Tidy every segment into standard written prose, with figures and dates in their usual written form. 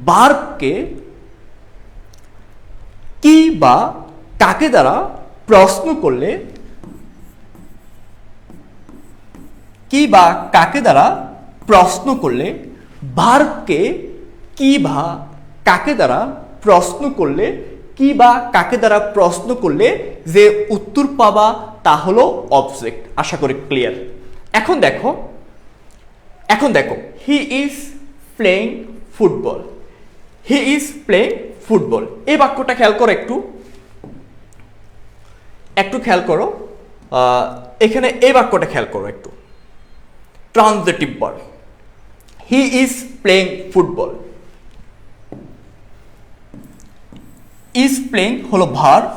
ভার্বকে কি বা কাকে দ্বারা প্রশ্ন করলে ভার্বকে কি বা কাকে দ্বারা প্রশ্ন করলে যে উত্তর পাবা তা হলো অবজেক্ট। আশা করি ক্লিয়ার। এখন দেখো হি ইজ প্লেইং ফুটবল। এই বাক্যটা খেয়াল করো, একটু খেয়াল করো। এখানে এই বাক্যটা খেয়াল করো একটু। Transitive verb, he is playing football. Is playing হলো ভার্ব,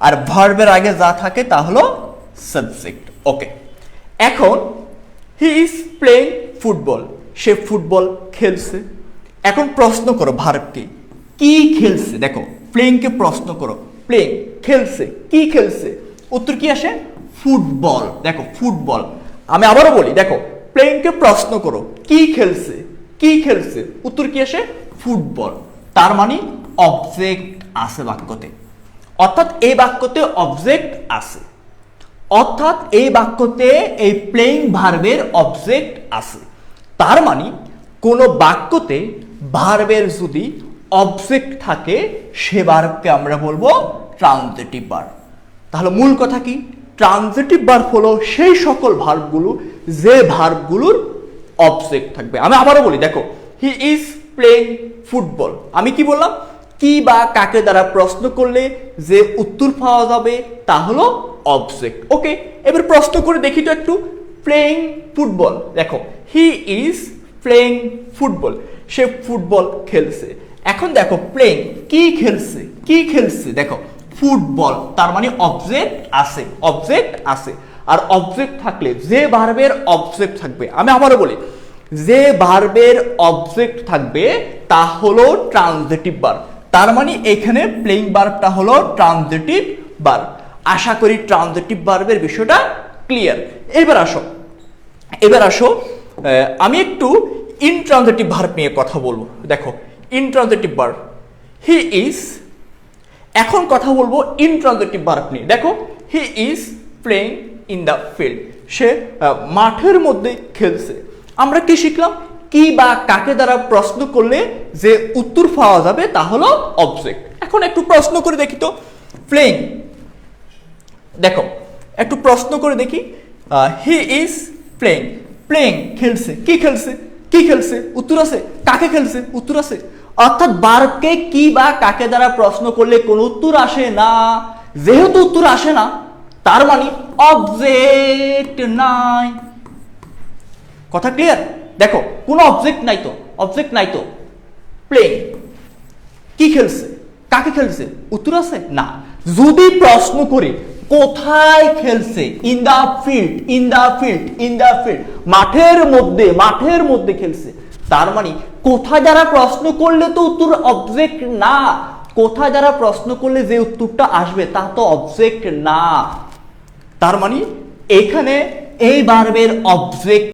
আর ভার্বের আগে যা থাকে তা হলো সাবজেক্ট। ওকে, এখন হি is playing football, say football খেলছে। এখন প্রশ্ন করো ভার্বকে কি খেলছে। দেখো প্লেইংকে প্রশ্ন করো, প্লেইং খেলছে, কি খেলছে? উত্তর কি আসে? ফুটবল। দেখো ফুটবল। আমি আবারও বলি, দেখো প্লেইংকে প্রশ্ন করো কি খেলছে, উত্তর কি আসে? ফুটবল। তার মানে অবজেক্ট আছে বাক্যতে, অর্থাৎ এই বাক্যতে অবজেক্ট আছে, অর্থাৎ এই বাক্যতে এই প্লেইং ভার্বের অবজেক্ট আছে। তার মানে কোন বাক্যতে ভার্বের যদি অবজেক্ট থাকে সে ভার্বকে আমরা বলবো ট্রানজিটিভ ভার্ব। তাহলে মূল কথা কি? ট্রানজিটিভ ভার্ব হলো সেই সকল ভার্বগুলো যে ভার্বগুলোর অবজেক্ট থাকবে। আমি আবারও বলি, দেখো হি ইজ প্লেইং ফুটবল। আমি কি বললাম? কি বা কাকে দ্বারা প্রশ্ন করলে যে উত্তর পাওয়া যাবে তা হলো অবজেক্ট। ওকে, এবার প্রশ্ন করে দেখি তো একটু। প্লেইং ফুটবল, দেখো he is playing football, say football খেলছে। এখন দেখো প্লেইং কি খেলছে, দেখো ফুটবল। তার মানে অবজেক্ট আছে, আর অবজেক্ট থাকলে যে ভার্বের অবজেক্ট থাকবে, আমি আবারও বলি, যে ভার্বের অবজেক্ট থাকবে তা হলো ট্রানজিটিভ ভার্ব। তার মানে এখানে প্লেইং ভার্বটা হলো ট্রানজিটিভ ভার্ব। আশা করি ট্রানজিটিভ ভার্বের বিষয়টা ক্লিয়ার। এবার আসো আমি একটু ইনট্রানজিটিভ ভার্ব নিয়ে কথা বলবো। দেখো ইনট্রানজিটিভ ভার্ব হি ইজ, এখন কথা বলবো ইনট্রানজিটিভ ভার্ব নিয়ে। দেখো he is playing in the field, সে মাঠের মধ্যে খেলছে। আমরা কি শিখলাম? কি বা কাকে দ্বারা প্রশ্ন করলে যে উত্তর পাওয়া যাবে তা হলো অবজেক্ট। এখন একটু প্রশ্ন করে দেখি তো। প্লেইং, দেখো একটু প্রশ্ন করে দেখি। হি ইজ প্লেইং খেলছে। কি খেলছে? উত্তর আছে। কাকে খেলছে? উত্তর আছে। অর্থাৎ ভার্বকে কি বা কাকে দ্বারা প্রশ্ন করলে কোনো উত্তর আসে না। যেহেতু উত্তর আসে না, তার মানে অবজেক্ট নাই। কথা ক্লিয়ার? দেখো কোনো অবজেক্ট নাই তো। প্লেইং কি খেলছে, কাকে খেলছে? উত্তর আছে না। যদি প্রশ্ন করি কোথায় খেলছে, ইন দা ফিল্ড, মাঠের মধ্যে খেলছে। তার মানে কোথায় দ্বারা প্রশ্ন করলে তো উত্তর অবজেক্ট না। কোথায় দ্বারা প্রশ্ন করলে যে উত্তরটা আসবে তা তো অবজেক্ট না। তার মানে এখানে এই ভার্বের অবজেক্ট